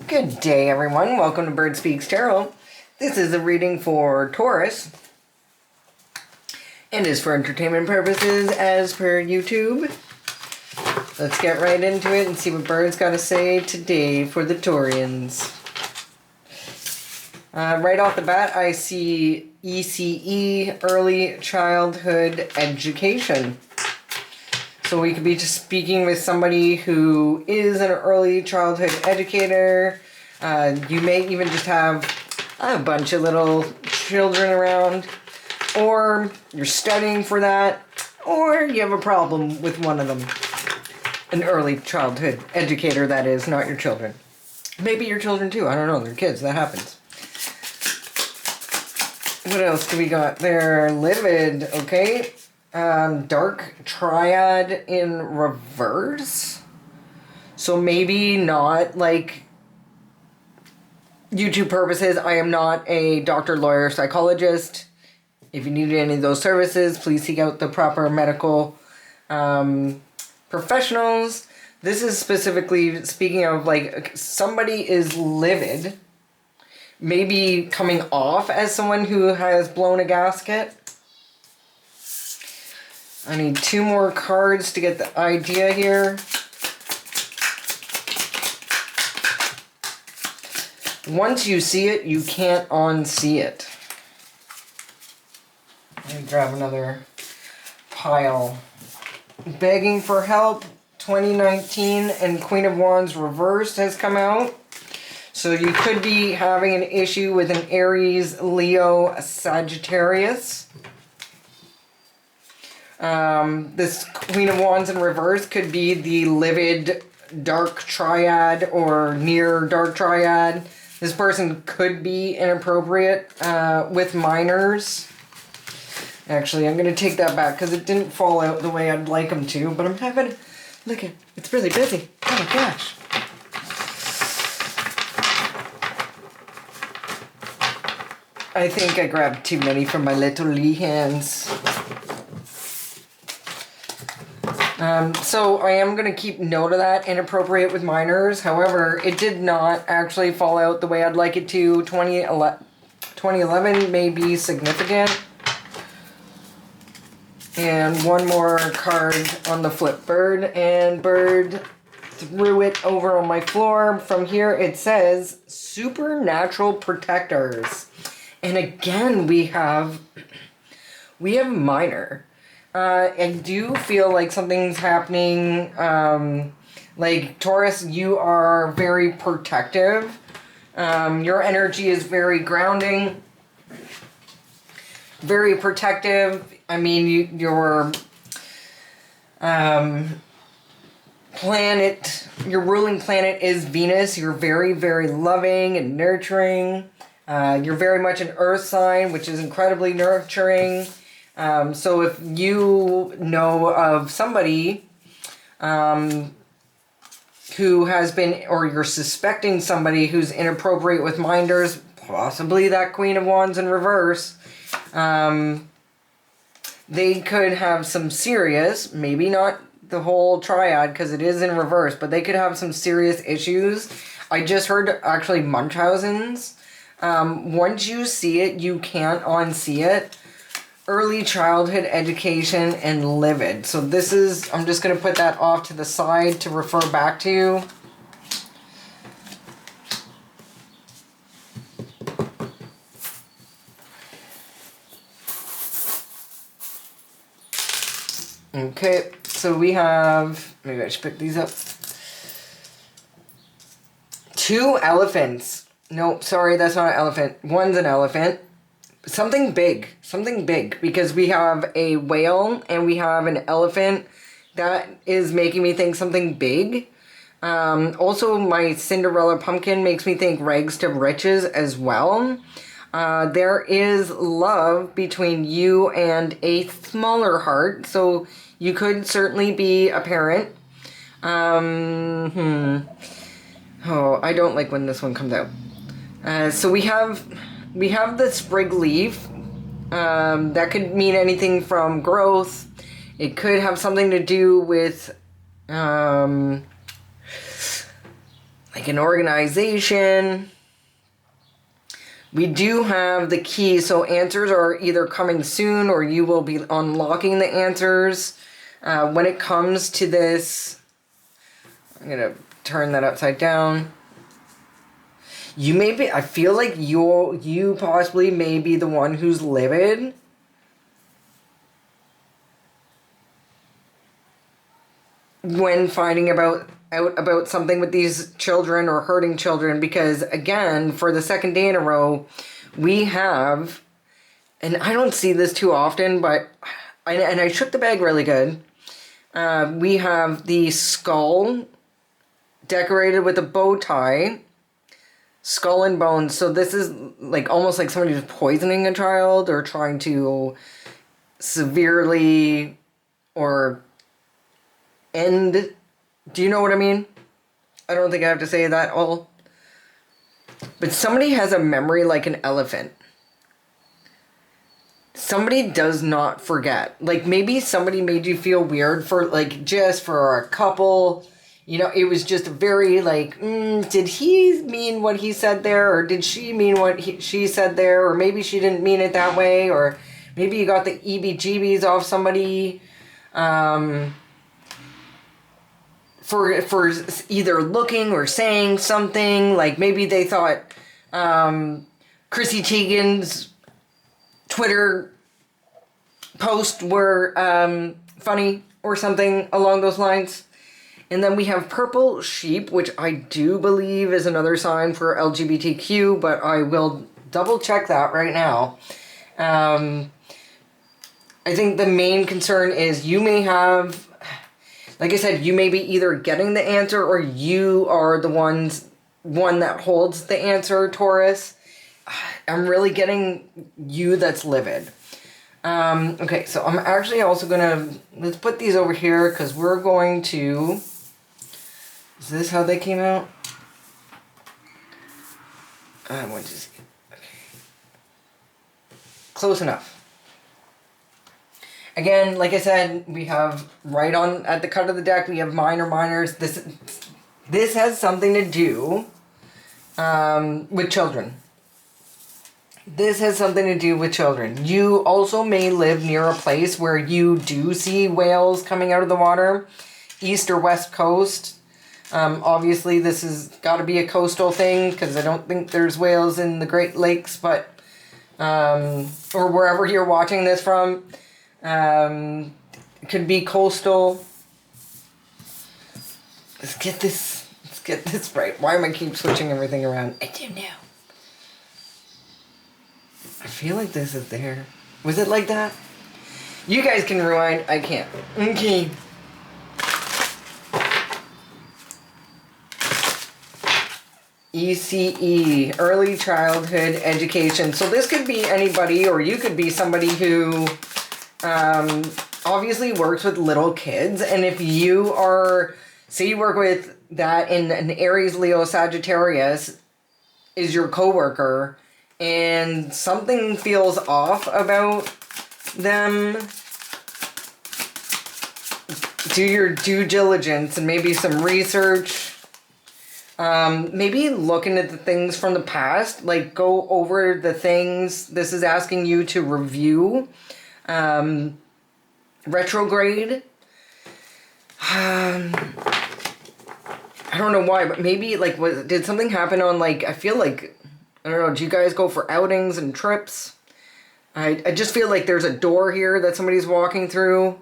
Good day, everyone. Welcome to Bird Speaks Tarot. This is a reading for Taurus and is for entertainment purposes as per YouTube. Let's get right into it and see what Bird's got to say today for the Taurians. Right off the bat, I see ECE, Early Childhood Education. So we could be just speaking with somebody who is an early childhood educator. You may even just have a bunch of little children around, or you're studying for that, or you have a problem with one of them. An early childhood educator, that is, not your children. Maybe your children too, I don't know, they're kids, that happens. What else do we got there? Livid, okay. Dark Triad in reverse. So maybe not, like, YouTube purposes. I am not a doctor, lawyer, psychologist. If you need any of those services, please seek out the proper medical professionals. This is specifically speaking of, like, somebody is livid. Maybe coming off as someone who has blown a gasket. I need 2 more cards to get the idea here. Once you see it, you can't unsee it. Let me grab another pile. Begging for help, 2019, and Queen of Wands reversed has come out. So you could be having an issue with an Aries, Leo, Sagittarius. This Queen of Wands in reverse could be the livid dark triad or near dark triad. This person could be inappropriate with minors. Actually, I'm going to take that back because it didn't fall out the way I'd like them to. But I'm having... Look at... It's really busy. Oh my gosh. I think I grabbed too many from my little Lee hands. So I am going to keep note of that, inappropriate with minors. However, it did not actually fall out the way I'd like it to. 2011 may be significant. And one more card on the flip, Bird. And Bird threw it over on my floor. From here it says, Supernatural Protectors. And again, we have minor. I do feel like something's happening. Like, Taurus, you are very protective. Your energy is very grounding. Very protective. I mean, your planet, your ruling planet is Venus. You're very, very loving and nurturing. You're very much an earth sign, which is incredibly nurturing. So if you know of somebody who has been, or you're suspecting somebody who's inappropriate with minders, possibly that Queen of Wands in reverse, they could have some serious, maybe not the whole triad because it is in reverse, but they could have some serious issues. I just heard actually Munchausen's. Once you see it, you can't unsee it. Early childhood education and livid. So this is, I'm just going to put that off to the side to refer back to. Okay, so we have, maybe I should pick these up. 2 elephants. Nope, sorry, that's not an elephant. One's an elephant. Something big, because we have a whale and we have an elephant. That is making me think something big. Also, my Cinderella pumpkin makes me think rags to riches as well. There is love between you and a smaller heart, so you could certainly be a parent. Oh, I don't like when this one comes out. So we have the sprig leaf. That could mean anything from growth. It could have something to do with like like an organization. We do have the key, so answers are either coming soon or you will be unlocking the answers. When it comes to this, I'm going to turn that upside down. You may be, I feel like you possibly may be the one who's livid. When finding out about something with these children or hurting children, because again, for the second day in a row, we have, and I don't see this too often, but, and I shook the bag really good. We have the skull decorated with a bow tie, skull and bones. So this is like almost like somebody who's poisoning a child or trying to severely or end. Do you know what I mean? I don't think I have to say that all. But somebody has a memory like an elephant. Somebody does not forget. Like maybe somebody made you feel weird for like just for a couple. You know, it was just very like, did he mean what he said there? Or did she mean what she said there? Or maybe she didn't mean it that way. Or maybe you got the EBGBs off somebody. For either looking or saying something, like maybe they thought Chrissy Teigen's Twitter post were funny or something along those lines. And then we have purple sheep, which I do believe is another sign for LGBTQ, but I will double check that right now. I think the main concern is you may have, like I said, you may be either getting the answer or you are the one that holds the answer, Taurus. I'm really getting you that's livid. Okay, so I'm actually also going to, let's put these over here because we're going to, is this how they came out? I want to see. Okay. Close enough. Again, like I said, we have right on at the cut of the deck, we have minors. This has something to do with children. This has something to do with children. You also may live near a place where you do see whales coming out of the water, east or west coast. Obviously, this has got to be a coastal thing because I don't think there's whales in the Great Lakes, but or wherever you're watching this from. It could be coastal. Let's get this right. Why am I keep switching everything around? I don't know. I feel like this is there. Was it like that? You guys can rewind. I can't. Okay. ECE, early childhood education. So this could be anybody, or you could be somebody who obviously works with little kids. And if you are, say you work with that in an Aries, Leo, Sagittarius is your coworker, and something feels off about them, do your due diligence and maybe some research. Maybe looking at the things from the past, like go over the things. This is asking you to review. Retrograde. I don't know why, but maybe like did something happen on like, I feel like, I don't know, do you guys go for outings and trips? I just feel like there's a door here that somebody's walking through.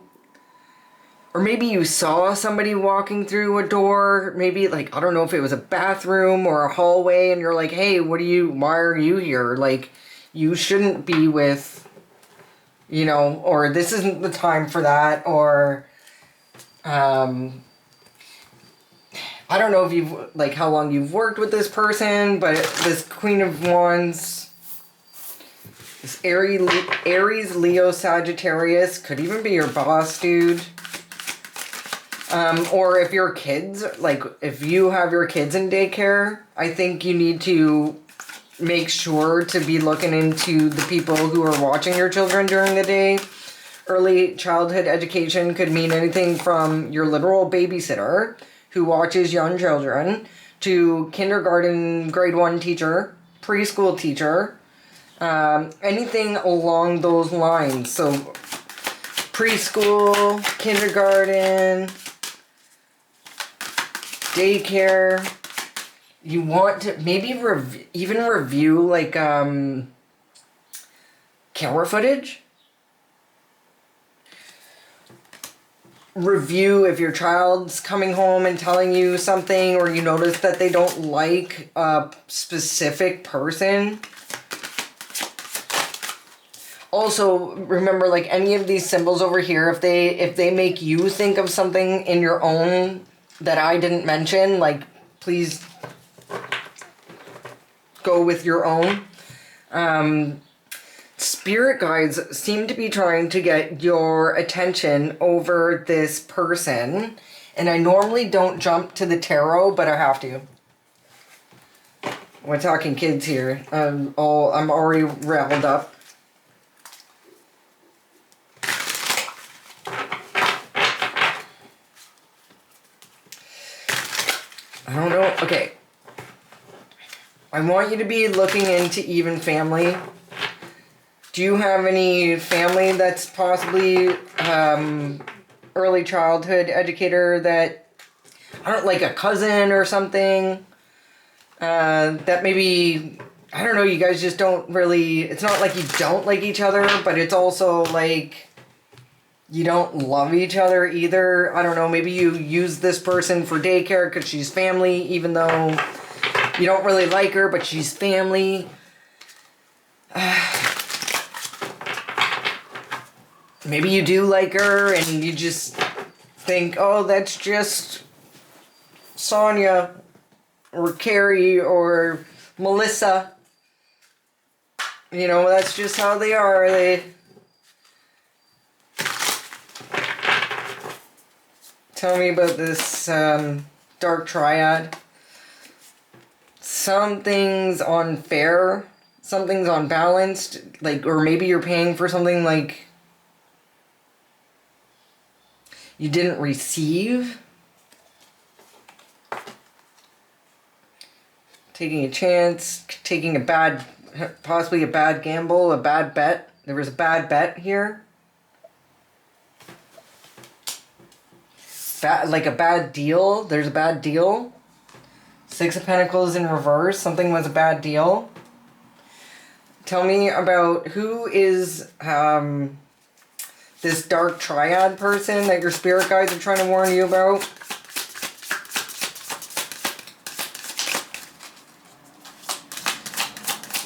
Or maybe you saw somebody walking through a door. Maybe like, I don't know if it was a bathroom or a hallway and you're like, hey, why are you here? Like, you shouldn't be with, you know, or this isn't the time for that. Or, I don't know if you've, like, how long you've worked with this person, but this Queen of Wands, this Aries, Leo, Sagittarius, could even be your boss, dude. Or if your kids, like, if you have your kids in daycare, I think you need to make sure to be looking into the people who are watching your children during the day. Early childhood education could mean anything from your literal babysitter who watches young children to kindergarten, grade 1 teacher, preschool teacher, anything along those lines. So preschool, kindergarten, daycare. You want to maybe even review like camera footage. Review if your child's coming home and telling you something, or you notice that they don't like a specific person. Also, remember, like any of these symbols over here, if they make you think of something in your own that I didn't mention, like please go with your own. Spirit guides seem to be trying to get your attention over this person. And I normally don't jump to the tarot, but I have to. We're talking kids here. I'm already riled up. I don't know. Okay. I want you to be looking into even family. Do you have any family that's possibly early childhood educator that, I don't like a cousin or something, that maybe, I don't know, you guys just don't really, it's not like you don't like each other, but it's also like you don't love each other either. I don't know, maybe you use this person for daycare because she's family, even though you don't really like her, but she's family. Maybe you do like her and you just think, oh, that's just Sonia or Carrie or Melissa. You know, that's just how they are. Tell me about this dark triad. Something's unfair. Something's unbalanced. Like, or maybe you're paying for something like you didn't receive. Taking a chance, taking a bad, possibly a bad gamble, a bad bet. There was a bad bet here. Like a bad deal. There's a bad deal. Six of Pentacles in reverse. Something was a bad deal. Tell me about who is this dark triad person that your spirit guides are trying to warn you about.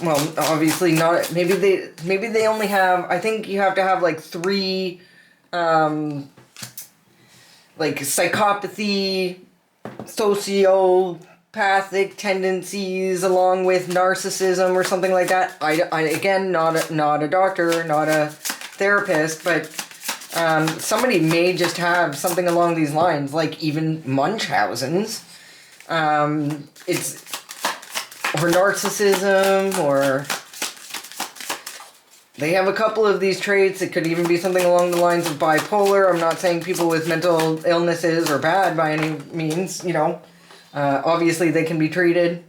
Well, obviously not. Maybe they only have, I think you have to have like 3 like psychopathy, sociopathic tendencies along with narcissism or something like that. I again, not a doctor, not a therapist, but somebody may just have something along these lines, like even Munchausen's. It's or narcissism, or they have a couple of these traits. It could even be something along the lines of bipolar. I'm not saying people with mental illnesses are bad by any means, you know. Obviously they can be treated.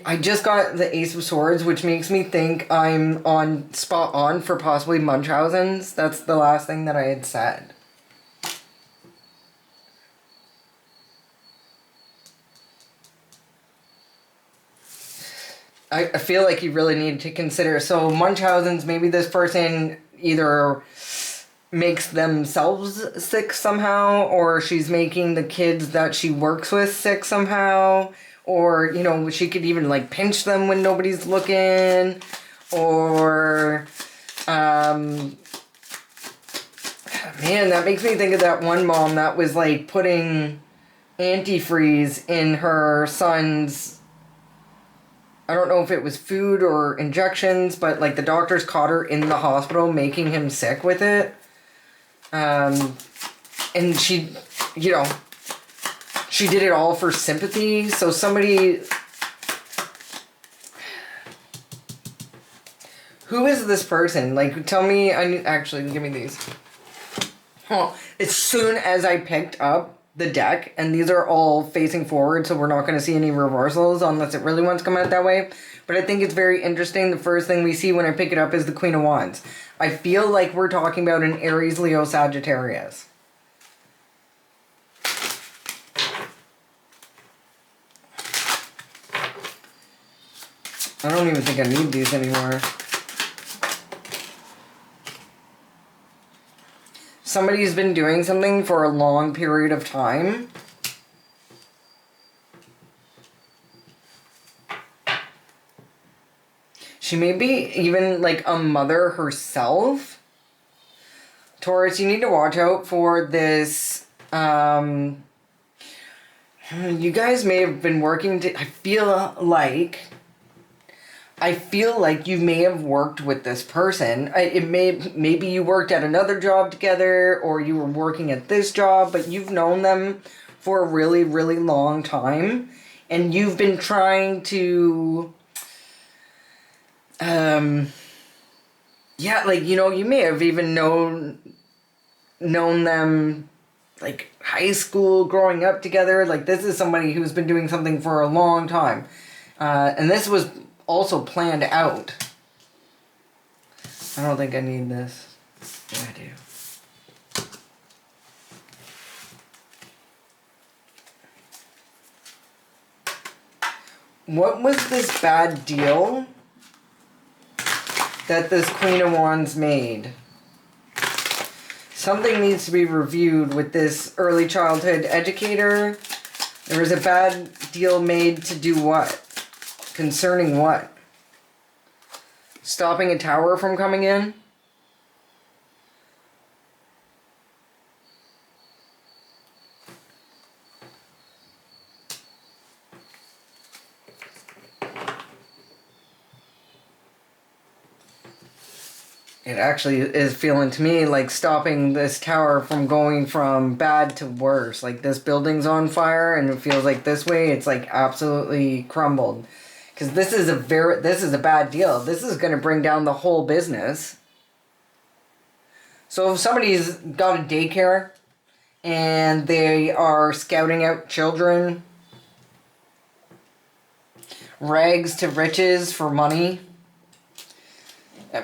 I just got the Ace of Swords, which makes me think I'm spot on for possibly Munchausen's. That's the last thing that I had said. I feel like you really need to consider. So Munchausen's, maybe this person either makes themselves sick somehow, or she's making the kids that she works with sick somehow, or, you know, she could even like pinch them when nobody's looking, or man, that makes me think of that one mom that was like putting antifreeze in her son's, I don't know if it was food or injections, but like the doctors caught her in the hospital making him sick with it. And she, you know, she did it all for sympathy. So somebody, who is this person? Like, tell me, actually, give me these. Oh, as soon as I picked up the deck, and these are all facing forward, so we're not going to see any reversals unless it really wants to come out that way. But I think it's very interesting. The first thing we see when I pick it up is the Queen of Wands. I feel like we're talking about an Aries, Leo, Sagittarius. I don't even think I need these anymore. Somebody's been doing something for a long period of time. She may be even like a mother herself. Taurus, you need to watch out for this. You guys may have been working to, I feel like you may have worked with this person. Maybe you worked at another job together, or you were working at this job, but you've known them for a really, really long time, and you've been trying to, yeah, like, you know, you may have even known them like high school, growing up together. Like, this is somebody who's been doing something for a long time, and this was also planned out. I don't think I need this. Yeah, I do. What was this bad deal that this Queen of Wands made? Something needs to be reviewed with this early childhood educator. There was a bad deal made to do what? Concerning what? Stopping a tower from coming in? It actually is feeling to me like stopping this tower from going from bad to worse. Like, this building's on fire, and it feels like this way it's like absolutely crumbled. Because this is a bad deal. This is going to bring down the whole business. So if somebody's got a daycare and they are scouting out children, rags to riches for money,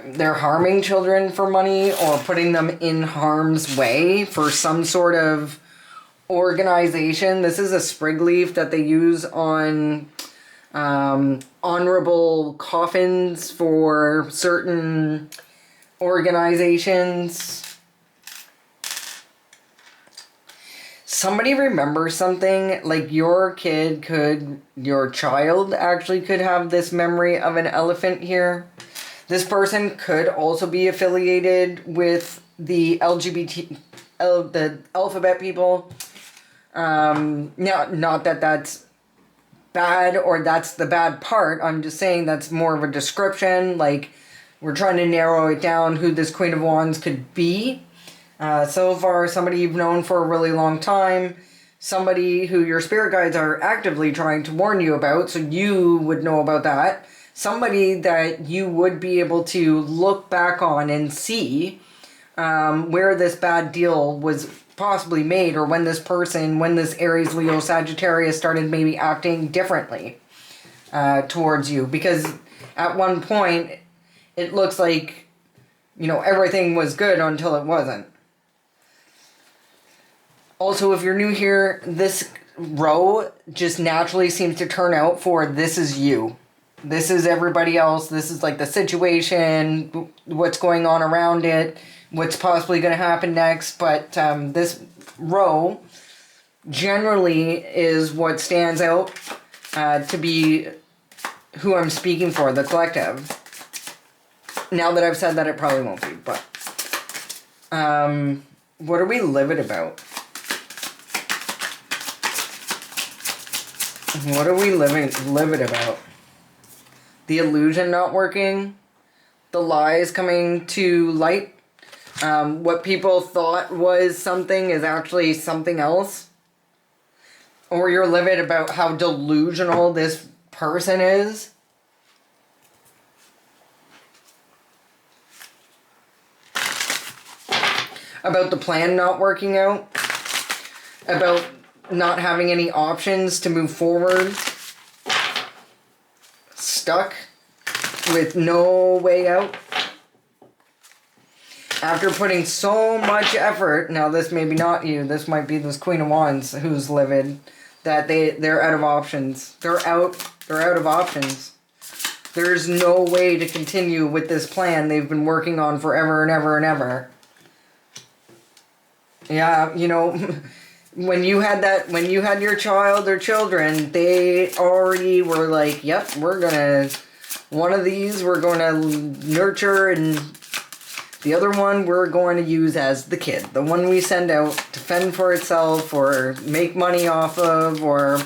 they're harming children for money or putting them in harm's way for some sort of organization. This is a sprig leaf that they use on honorable coffins for certain organizations. Somebody remembers something, like your child actually could have this memory of an elephant here. This person could also be affiliated with the the alphabet people. Not that that's bad or that's the bad part. I'm just saying that's more of a description. Like, we're trying to narrow it down who this Queen of Wands could be. So far, somebody you've known for a really long time. Somebody who your spirit guides are actively trying to warn you about, so you would know about that. Somebody that you would be able to look back on and see where this bad deal was possibly made, or when this Aries, Leo, Sagittarius started maybe acting differently towards you. Because at one point, it looks like, you know, everything was good until it wasn't. Also, if you're new here, this row just naturally seems to turn out for this is you. This is everybody else. This is like the situation, what's going on around it, what's possibly going to happen next. But this row generally is what stands out to be who I'm speaking for, the collective. Now that I've said that, it probably won't be. But what are we livid about? What are we livid about? The illusion not working, the lies coming to light, what people thought was something is actually something else, or you're livid about how delusional this person is. About the plan not working out, about not having any options to move forward, stuck with no way out. After putting so much effort, now this may be not you, this might be this Queen of Wands who's livid, that they're out of options. They're out of options. There's no way to continue with this plan they've been working on forever and ever and ever. Yeah, you know, when you had your child or children, they already were like, yep, one of these we're gonna nurture, and the other one we're going to use as the kid. The one we send out to fend for itself or make money off of, or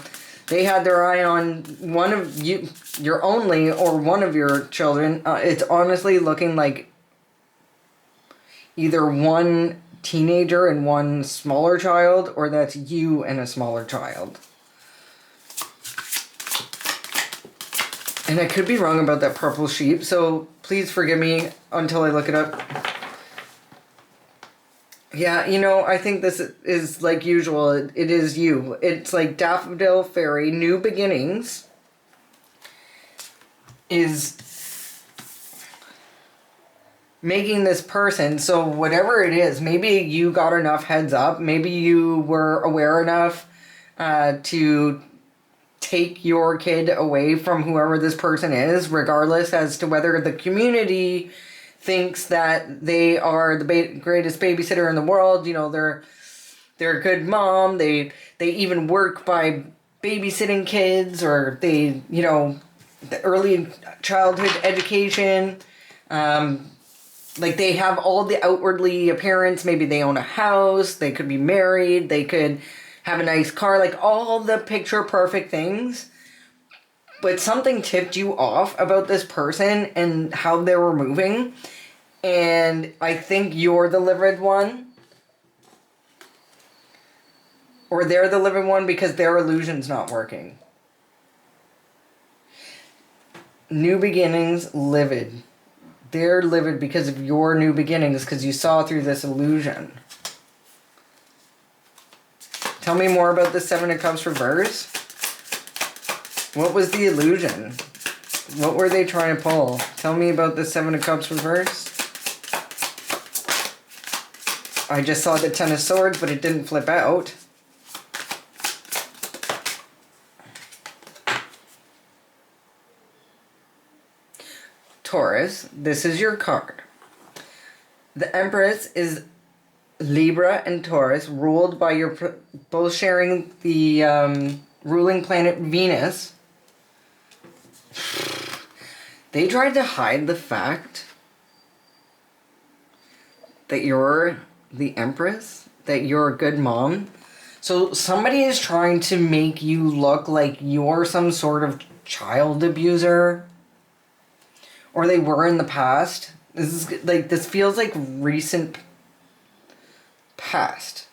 they had their eye on one of you, your only, or one of your children. It's honestly looking like either one teenager and one smaller child, or that's you and a smaller child. And I could be wrong about that purple sheep, so please forgive me until I look it up. Yeah, you know, I think this is like usual. It is you. It's like Daffodil Fairy, New Beginnings is making this person, so whatever it is, maybe you got enough heads up, maybe you were aware enough to take your kid away from whoever this person is, regardless as to whether the community thinks that they are the greatest babysitter in the world. You know, they're a good mom. They even work by babysitting kids, or they, you know, the early childhood education. Like they have all the outwardly appearance. Maybe they own a house. They could be married. They could have a nice car, like all the picture perfect things. But something tipped you off about this person and how they were moving. And I think you're the livid one. Or they're the livid one because their illusion's not working. New Beginnings, livid. They're livid because of your new beginnings, because you saw through this illusion. Tell me more about the Seven of Cups reverse. What was the illusion? What were they trying to pull? Tell me about the Seven of Cups reverse. I just saw the Ten of Swords, but it didn't flip out. Taurus, this is your card. The Empress is Libra and Taurus, ruled by your both sharing the ruling planet Venus. They tried to hide the fact that you're the Empress, that you're a good mom. So somebody is trying to make you look like you're some sort of child abuser, or they were in the past. This feels like recent past.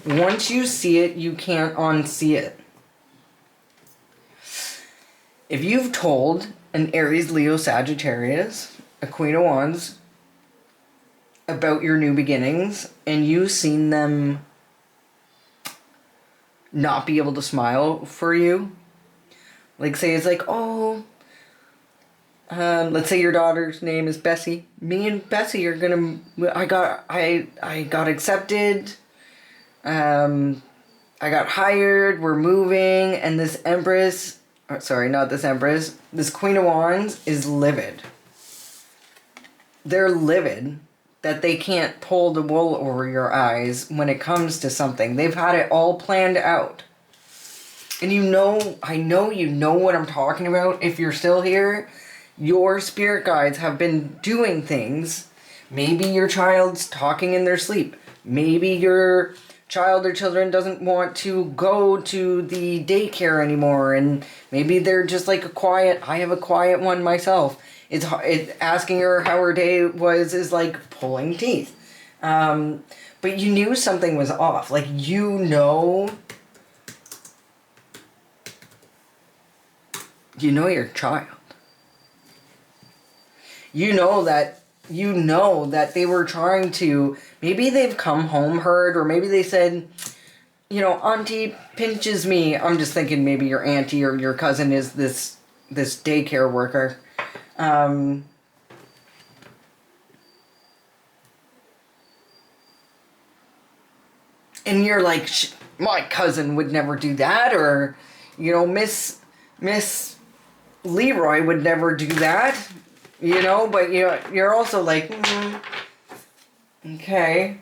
Once you see it, you can't unsee it. If you've told an Aries, Leo, Sagittarius, a Queen of Wands, about your new beginnings, and you've seen them not be able to smile for you, like say it's like, oh, let's say your daughter's name is Bessie. Me and Bessie are gonna, I got accepted, I got hired, we're moving, and this Empress, or sorry, not this Empress, this Queen of Wands is livid. They're livid that they can't pull the wool over your eyes when it comes to something. They've had it all planned out. And you know, I know you know what I'm talking about. If you're still here, your spirit guides have been doing things. Maybe your child's talking in their sleep. Maybe your child or children doesn't want to go to the daycare anymore, and maybe they're just like I have a quiet one myself. It's asking her how her day was is like pulling teeth. But you knew something was off. Like, you know your child. You know that you know that they were trying to, maybe they've come home hurt, or maybe they said, you know, auntie pinches me. I'm just thinking maybe your auntie or your cousin is this daycare worker. And you're like, my cousin would never do that, or, you know, Miss Leroy would never do that, you know, but you're also like, okay.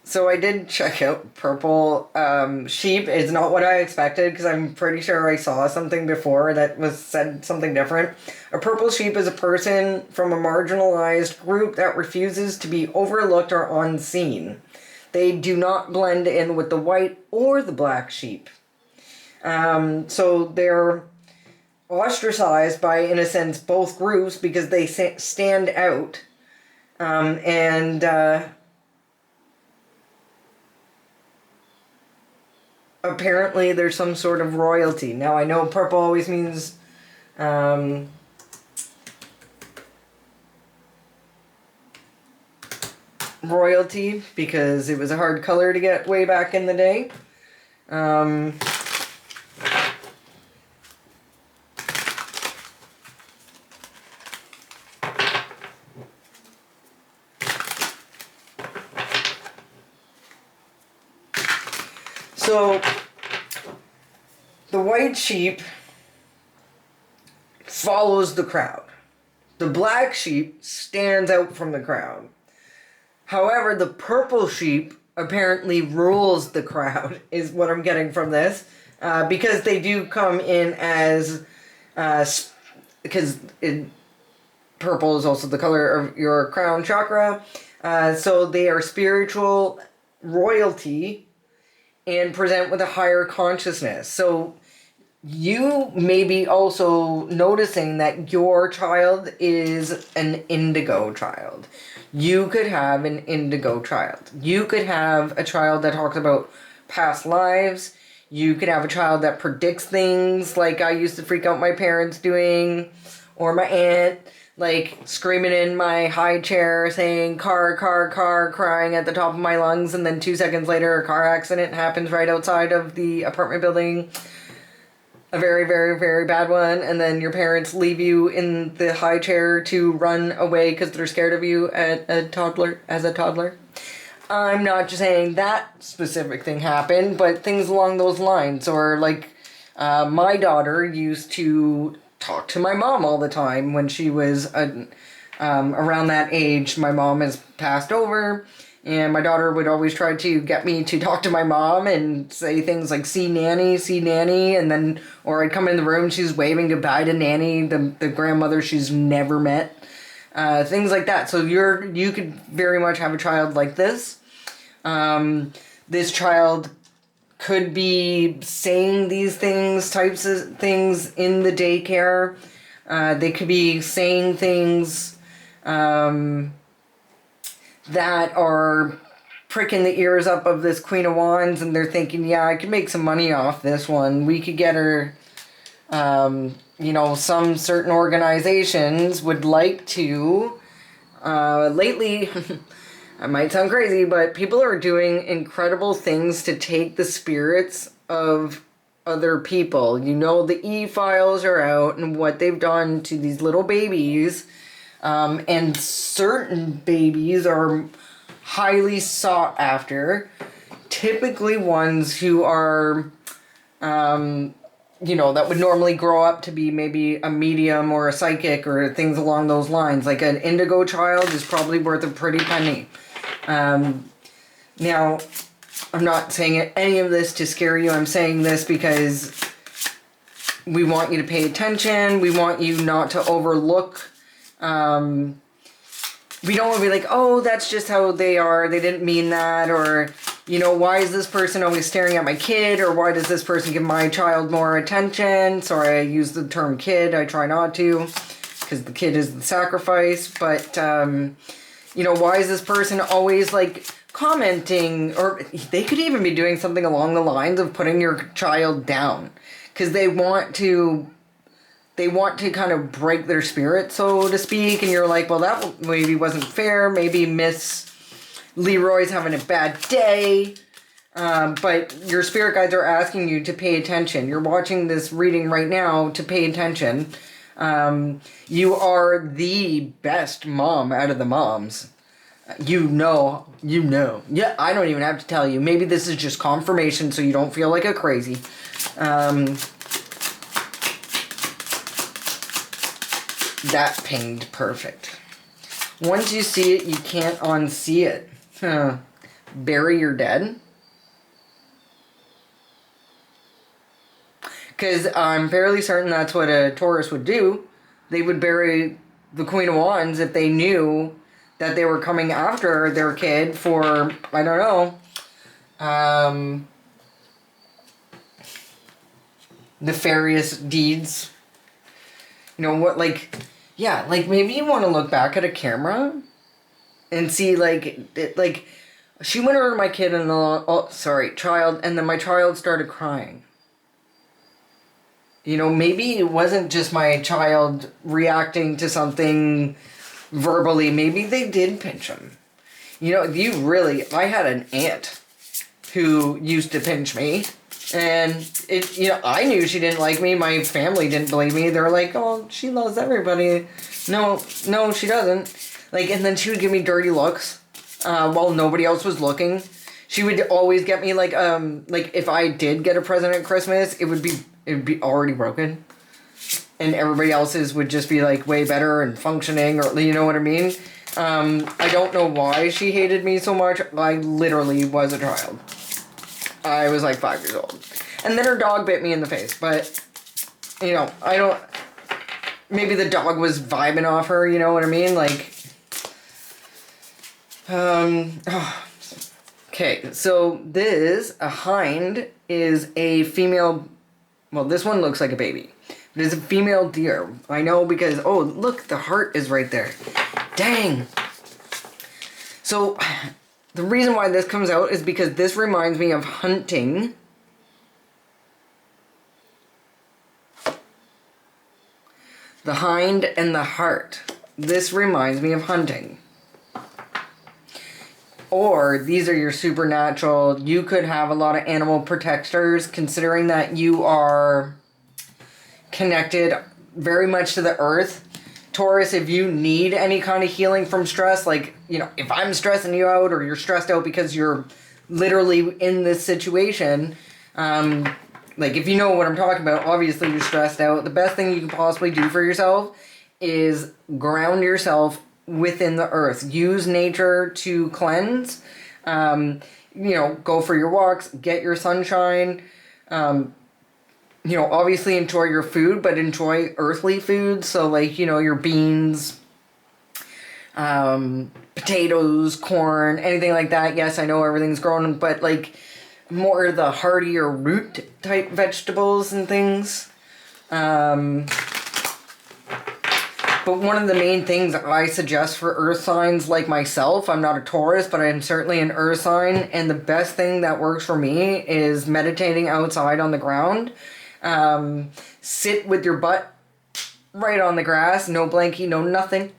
So I did check out purple sheep. It's not what I expected, because I'm pretty sure I saw something before that said something different. A purple sheep is a person from a marginalized group that refuses to be overlooked or unseen. They do not blend in with the white or the black sheep. So they're ostracized by, in a sense, both groups, because they stand out. Apparently there's some sort of royalty. Now, I know purple always means royalty, because it was a hard color to get way back in the day. So, the white sheep follows the crowd. The black sheep stands out from the crowd. However, the purple sheep apparently rules the crowd, is what I'm getting from this. Because they do come in as, because purple is also the color of your crown chakra. So they are spiritual royalty and present with a higher consciousness. So you may be also noticing that your child is an indigo child. You could have an indigo child. You could have a child that talks about past lives. You could have a child that predicts things, like I used to freak out my parents doing, or my aunt, like screaming in my high chair saying car, car, car, crying at the top of my lungs, and then 2 seconds later a car accident happens right outside of the apartment building. A very, very, very bad one, and then your parents leave you in the high chair to run away because they're scared of you as a toddler. I'm not just saying that specific thing happened, but things along those lines. Or like, my daughter used to talk to my mom all the time when she was around that age. My mom has passed over, and my daughter would always try to get me to talk to my mom and say things like, see nanny, and then, or I'd come in the room, she's waving goodbye to nanny, the grandmother she's never met. Things like that. So you could very much have a child like this. This child could be saying these types of things in the daycare. They could be saying things that are pricking the ears up of this Queen of Wands, and they're thinking, yeah, I could make some money off this one. We could get her, some certain organizations would like to, lately, I might sound crazy, but people are doing incredible things to take the spirits of other people. You know, the e-files are out and what they've done to these little babies. And certain babies are highly sought after. Typically ones who are, that would normally grow up to be maybe a medium or a psychic or things along those lines. Like an indigo child is probably worth a pretty penny. Now, I'm not saying any of this to scare you. I'm saying this because we want you to pay attention. We want you not to overlook. We don't want to be like, oh, that's just how they are. They didn't mean that. Or, why is this person always staring at my kid? Or why does this person give my child more attention? Sorry, I use the term kid. I try not to, because the kid is the sacrifice. But, why is this person always like commenting, or they could even be doing something along the lines of putting your child down, because they want to kind of break their spirit, so to speak, and you're like, well, that maybe wasn't fair, maybe Miss Leroy's having a bad day, but your spirit guides are asking you to pay attention. You're watching this reading right now to pay attention. You are the best mom out of the moms. You know. Yeah, I don't even have to tell you. Maybe this is just confirmation so you don't feel like a crazy. That pinged perfect. Once you see it, you can't unsee it. Bury your dead? Because I'm fairly certain that's what a Taurus would do. They would bury the Queen of Wands if they knew that they were coming after their kid for, I don't know, nefarious deeds. You know what, like, yeah, like maybe you want to look back at a camera and see, like, she went over to my kid and child, and then my child started crying. You know, maybe it wasn't just my child reacting to something verbally. Maybe they did pinch him. You know, I had an aunt who used to pinch me. And, I knew she didn't like me. My family didn't believe me. They were like, oh, she loves everybody. No, she doesn't. Like, and then she would give me dirty looks while nobody else was looking. She would always get me, like if I did get a present at Christmas, it would be already broken. And everybody else's would just be, like, way better and functioning, or, you know what I mean? I don't know why she hated me so much. I literally was a child. I was like 5 years old. And then her dog bit me in the face. But, maybe the dog was vibing off her, you know what I mean? Like, okay, so a hind is a female, well, this one looks like a baby. It is a female deer. I know because, oh, look, the heart is right there. Dang. So, the reason why this comes out is because this reminds me of hunting. The hind and the heart. This reminds me of hunting. Or these are your supernatural. You could have a lot of animal protectors, considering that you are connected very much to the earth. Taurus, if you need any kind of healing from stress, like, if I'm stressing you out, or you're stressed out because you're literally in this situation, like, if you know what I'm talking about, obviously you're stressed out. The best thing you can possibly do for yourself is ground yourself within the earth. Use nature to cleanse. Go for your walks, get your sunshine. Obviously enjoy your food, but enjoy earthly foods. So, like, your beans, potatoes, corn, anything like that. Yes, I know everything's grown, but, like, more the hardier root type vegetables and things. But one of the main things I suggest for earth signs like myself, I'm not a Taurus, but I'm certainly an earth sign, and the best thing that works for me is meditating outside on the ground. Sit with your butt right on the grass, no blankie, no nothing.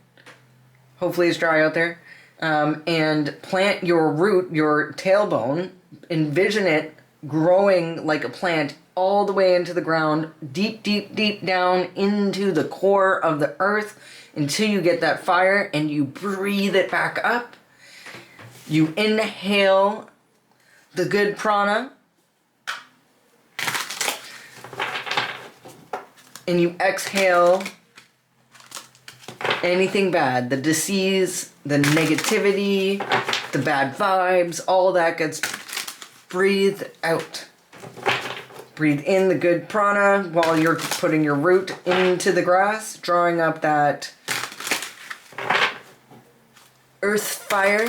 Hopefully it's dry out there. And plant your root, your tailbone, envision it growing like a plant all the way into the ground, deep, deep, deep down into the core of the earth until you get that fire, and you breathe it back up. You inhale the good prana, and you exhale anything bad, the disease, the negativity, the bad vibes, all that gets breathed out. Breathe in the good prana while you're putting your root into the grass, drawing up that earth fire,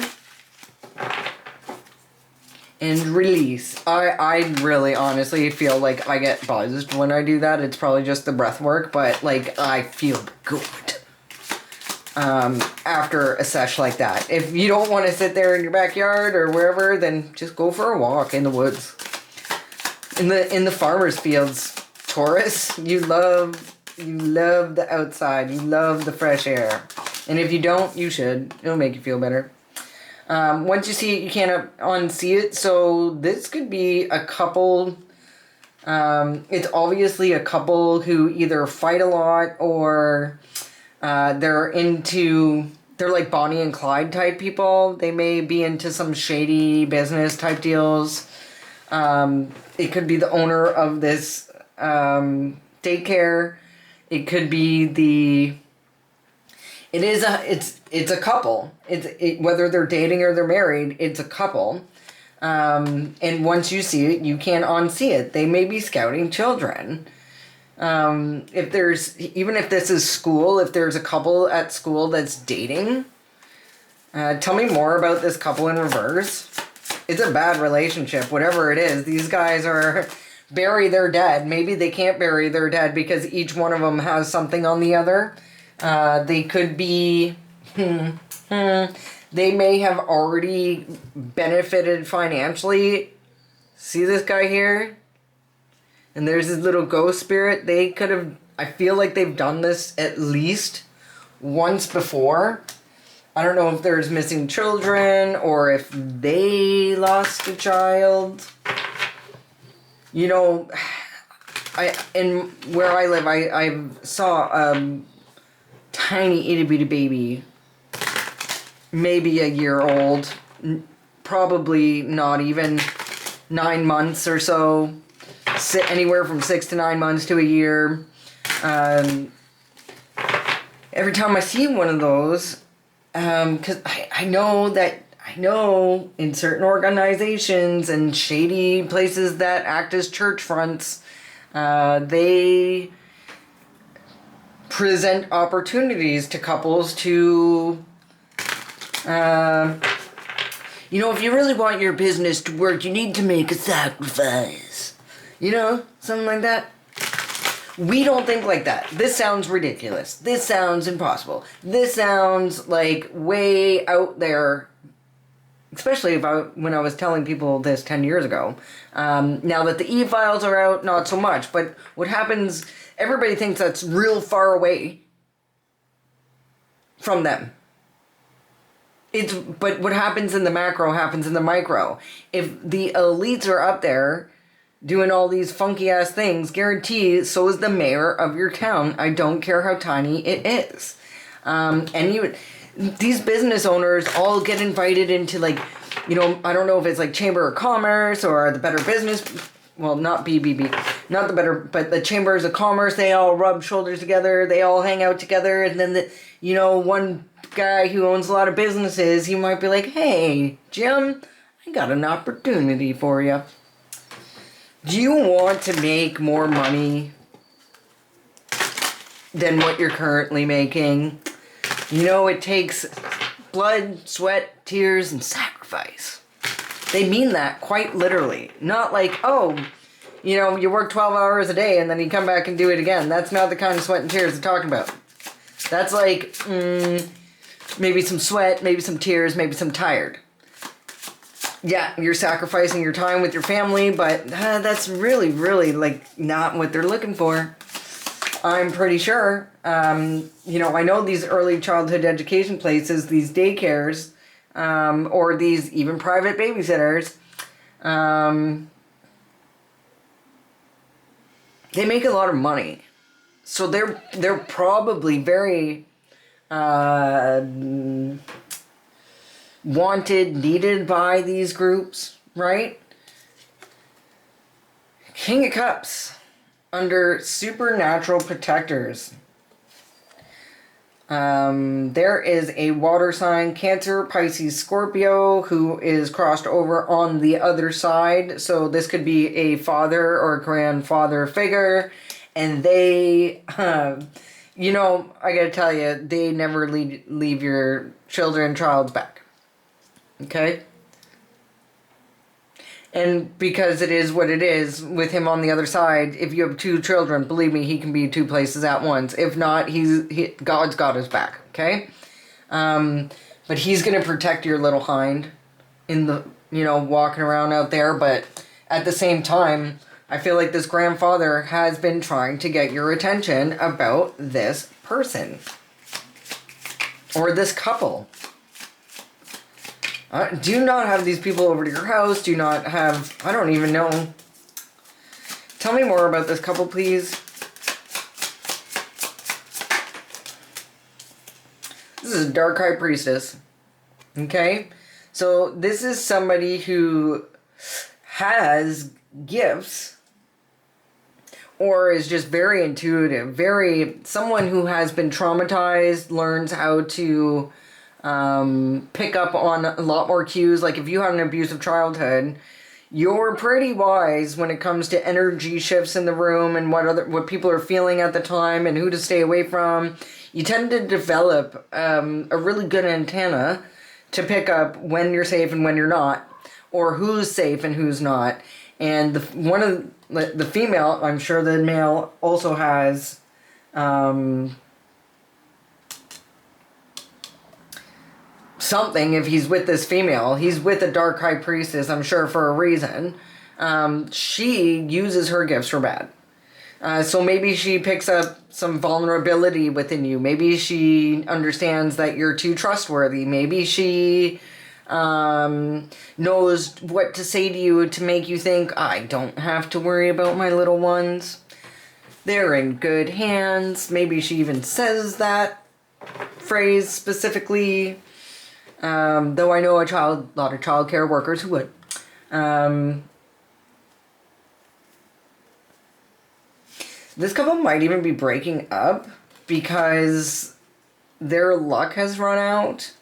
and release. I really honestly feel like I get buzzed when I do that. It's probably just the breath work, but, like, I feel good. after a sesh like that. If you don't want to sit there in your backyard or wherever, then just go for a walk in the woods. In the farmer's fields. Taurus, you love the outside. You love the fresh air. And if you don't, you should. It'll make you feel better. Once you see it, you can't unsee it. So this could be a couple. It's obviously a couple who either fight a lot or they're like Bonnie and Clyde type people. They may be into some shady business type deals. It could be the owner of this daycare. It could be it's a couple. Whether they're dating or they're married, it's a couple. And once you see it, you can't unsee it. They may be scouting children. Even if this is school, if there's a couple at school that's dating, tell me more about this couple in reverse. It's a bad relationship, whatever it is. These guys are bury their dead. Maybe they can't bury their dead because each one of them has something on the other. They could be, they may have already benefited financially. See this guy here? And there's his little ghost spirit. They could have, I feel like they've done this at least once before. I don't know if there's missing children or if they lost a child. You know, in where I live, I saw a tiny itty bitty baby, maybe a year old, probably not even 9 months or so, anywhere from 6 to 9 months to a year. Every time I see one of those, because I know in certain organizations and shady places that act as church fronts, they present opportunities to couples to, if you really want your business to work, you need to make a sacrifice. Something like that. We don't think like that. This sounds ridiculous. This sounds impossible. This sounds like way out there. Especially when I was telling people this 10 years ago. Now that the e-files are out, not so much. But what happens, everybody thinks that's real far away from them. But what happens in the macro happens in the micro. If the elites are up there doing all these funky ass things, guarantee so is the mayor of your town. I don't care how tiny it is. These business owners all get invited into I don't know if it's like Chamber of Commerce or the Better Business, well, not BBB, not the Better, but the Chambers of Commerce. They all rub shoulders together. They all hang out together. And then one guy who owns a lot of businesses, he might be like, hey, Jim, I got an opportunity for you. Do you want to make more money than what you're currently making? It takes blood, sweat, tears, and sacrifice. They mean that quite literally. Not like, you work 12 hours a day and then you come back and do it again. That's not the kind of sweat and tears they're talking about. That's like, maybe some sweat, maybe some tears, maybe some tired. Yeah, you're sacrificing your time with your family, but that's really, really, not what they're looking for. I'm pretty sure. I know these early childhood education places, these daycares, or these even private babysitters, they make a lot of money. So they're probably very wanted, needed by these groups, right? King of Cups under supernatural protectors. There is a water sign, Cancer, Pisces, Scorpio, who is crossed over on the other side. So this could be a father or grandfather figure. And they, I gotta tell you, they never leave your children's back. Okay? And because it is what it is with him on the other side, if you have 2 children, believe me, he can be 2 places at once. If not, God's got his back, okay? But he's going to protect your little hind in the, walking around out there. But at the same time, I feel like this grandfather has been trying to get your attention about this person. Or this couple. Do not have these people over to your house. Do not have... I don't even know. Tell me more about this couple, please. This is a dark high priestess. Okay? So this is somebody who has gifts or is just very intuitive. Someone who has been traumatized, learns how to... pick up on a lot more cues. Like if you had an abusive childhood, you're pretty wise when it comes to energy shifts in the room and what people are feeling at the time and who to stay away from. You tend to develop a really good antenna to pick up when you're safe and when you're not, or who's safe and who's not. And one of the female, I'm sure the male also has something. If he's with this female, he's with a dark high priestess, I'm sure, for a reason. She uses her gifts for bad. So maybe she picks up some vulnerability within you. Maybe she understands that you're too trustworthy. Maybe she knows what to say to you to make you think, I don't have to worry about my little ones. They're in good hands. Maybe she even says that phrase specifically. Though I know a lot of child care workers who would. This couple might even be breaking up because their luck has run out.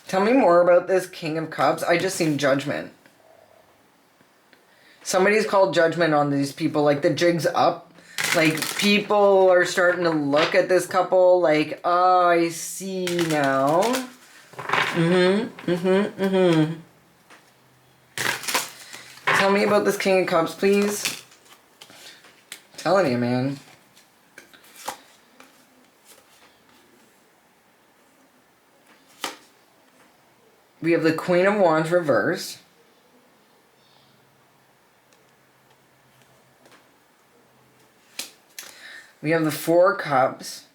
Tell me more about this King of Cups. I just seen judgment. Somebody's called judgment on these people. Like the jig's up. Like, people are starting to look at this couple like, oh, I see now. Tell me about this King of Cups, please. I'm telling you, man. We have the Queen of Wands reversed. We have the 4 Cups.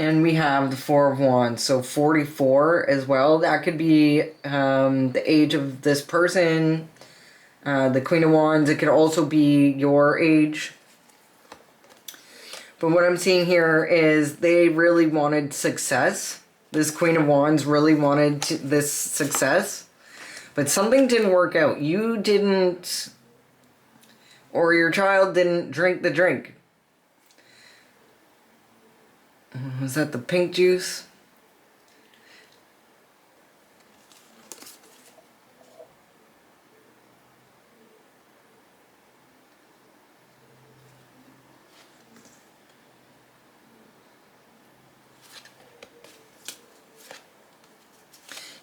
And we have the 4 of Wands. So 44 as well. That could be the age of this person. The Queen of Wands. It could also be your age. But what I'm seeing here is they really wanted success. This Queen of Wands really wanted this success. But something didn't work out. You didn't... or your child didn't drink the drink. Was that the pink juice?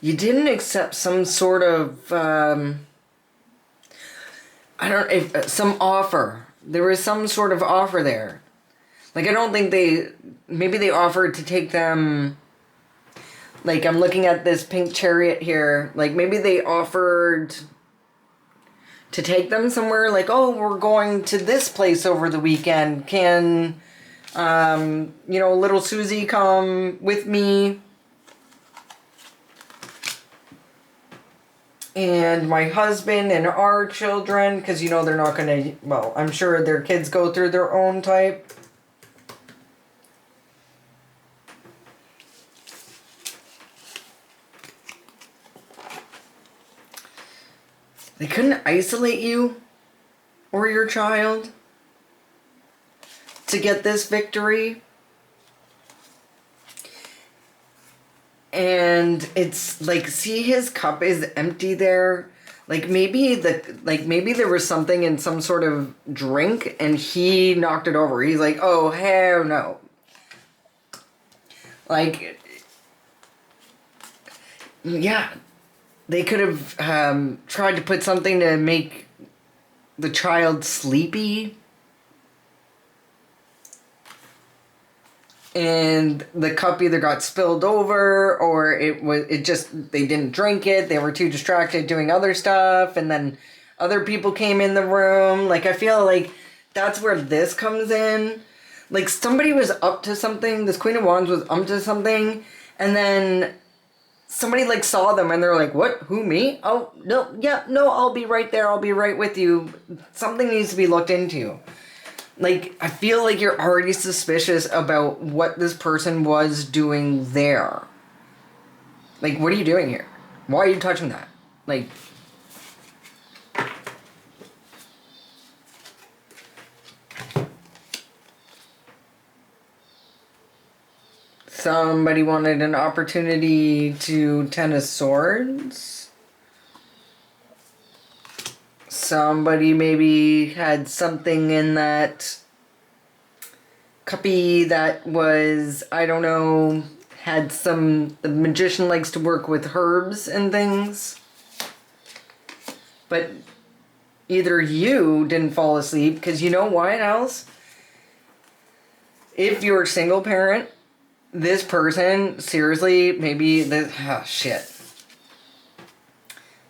You didn't accept some sort of... some offer. There was some sort of offer there. Like, I don't think maybe they offered to take them, like, I'm looking at this pink chariot here. Like, maybe they offered to take them somewhere. Like, oh, we're going to this place over the weekend. Can, little Susie come with me? And my husband and our children, because they're not going to, well, I'm sure their kids go through their own type. They couldn't isolate you or your child to get this victory. And it's like, see, his cup is empty there. Like maybe there was something in some sort of drink and he knocked it over. He's like, oh, hell no. Like, Yeah, they could have tried to put something to make the child sleepy. And the cup either got spilled over, or it just, they didn't drink it. They were too distracted doing other stuff, and then other people came in the room. Like, I feel like that's where this comes in. Like, somebody was up to something. This Queen of Wands was up to something, and then somebody like saw them and they're like, what? Who, me? Oh, no, yeah, no, I'll be right there. I'll be right with you. Something needs to be looked into. Like, I feel like you're already suspicious about what this person was doing there. Like, what are you doing here? Why are you touching that? Like, somebody wanted an opportunity to Ten of Swords. Somebody maybe had something in that cuppy that was, I don't know, had some, the magician likes to work with herbs and things. But either you didn't fall asleep, because you know what else? If you're a single parent, this person, seriously, maybe this, oh shit.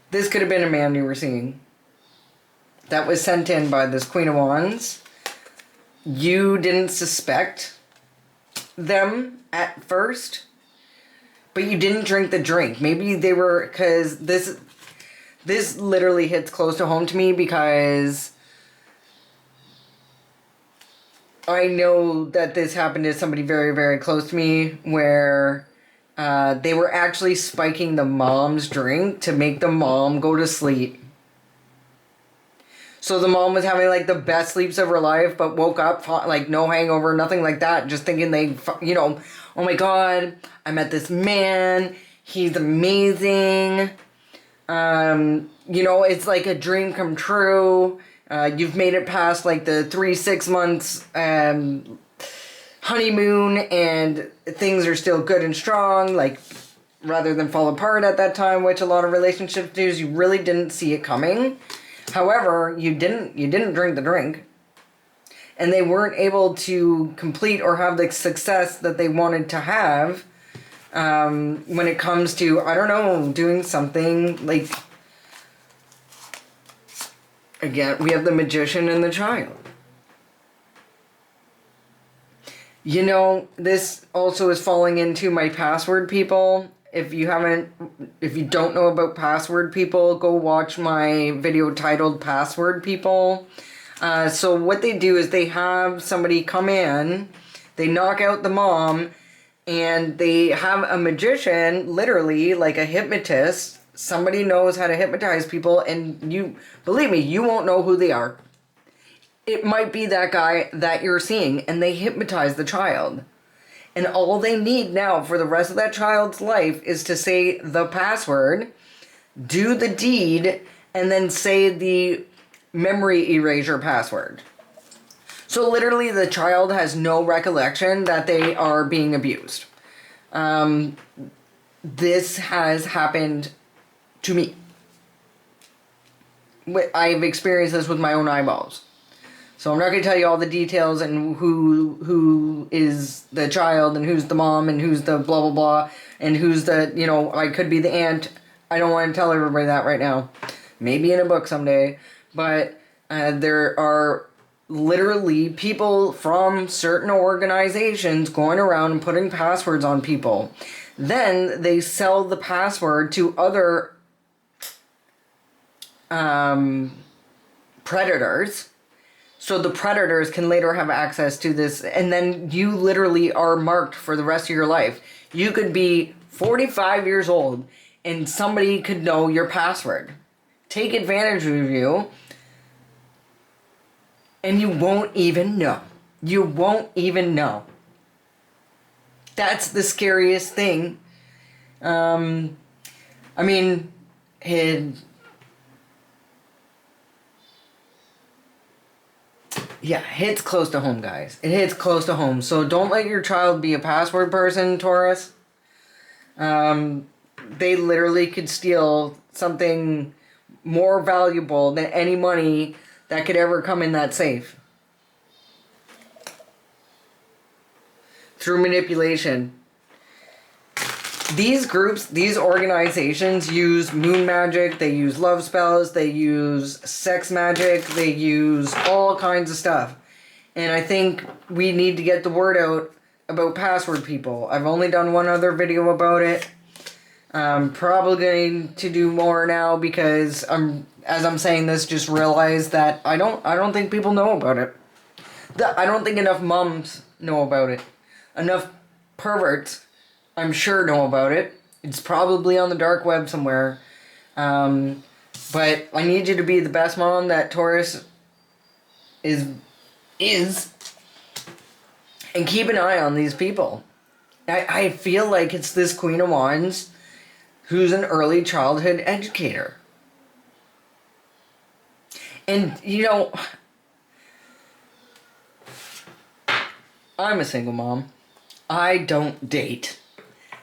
This could have been a man you were seeing that was sent in by this Queen of Wands. You didn't suspect them at first, but you didn't drink the drink. Maybe they were, because this literally hits close to home to me, because I know that this happened to somebody very, very close to me, where they were actually spiking the mom's drink to make the mom go to sleep. So the mom was having like the best sleeps of her life, but woke up like no hangover, nothing like that. Just thinking they, you know, oh my God, I met this man. He's amazing. You know, it's like a dream come true. You've made it past like the 3-6 months honeymoon, and things are still good and strong. Like, rather than fall apart at that time, which a lot of relationships do, is you really didn't see it coming. However, you didn't drink the drink, and they weren't able to complete or have the success that they wanted to have when it comes to, I don't know, doing something like, again, we have the Magician and the Child. You know, this also is falling into my password people. If you don't know about password people, go watch my video titled Password People. So what they do is they have somebody come in, they knock out the mom, and they have a magician, literally like a hypnotist. Somebody knows how to hypnotize people, and you, believe me, you won't know who they are. It might be that guy that you're seeing, and they hypnotize the child. And all they need now for the rest of that child's life is to say the password, do the deed, and then say the memory erasure password. So literally the child has no recollection that they are being abused. This has happened to me. I've experienced this with my own eyeballs. So I'm not going to tell you all the details and who is the child and who's the mom and who's the blah, blah, blah, and who's the, you know, I could be the aunt. I don't want to tell everybody that right now. Maybe in a book someday. But there are literally people from certain organizations going around and putting passwords on people. Then they sell the password to other predators. So the predators can later have access to this, and then you literally are marked for the rest of your life. You could be 45 years old, and somebody could know your password, take advantage of you, and you won't even know. You won't even know. That's the scariest thing. I mean, yeah, it hits close to home, guys. It hits close to home. So don't let your child be a password person, Taurus. they literally could steal something more valuable than any money that could ever come in that safe. Through manipulation. These groups, these organizations use moon magic, they use love spells, they use sex magic, they use all kinds of stuff. And I think we need to get the word out about password people. I've only done one other video about it. I'm probably going to do more now because as I'm saying this, just realized that I don't think people know about it. I don't think enough moms know about it. Enough perverts, I'm sure, know about it. It's probably on the dark web somewhere. But I need you to be the best mom that Taurus is. And keep an eye on these people. I feel like it's this Queen of Wands who's an early childhood educator. And, you know, I'm a single mom. I don't date.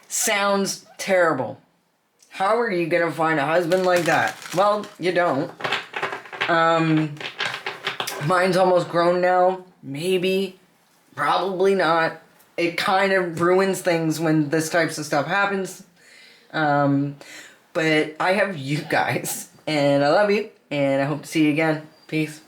Sounds terrible. How are you going to find a husband like that? Well, you don't. Mine's almost grown now. Maybe. Probably not. It kind of ruins things when this types of stuff happens. But I have you guys. And I love you. And I hope to see you again. Peace.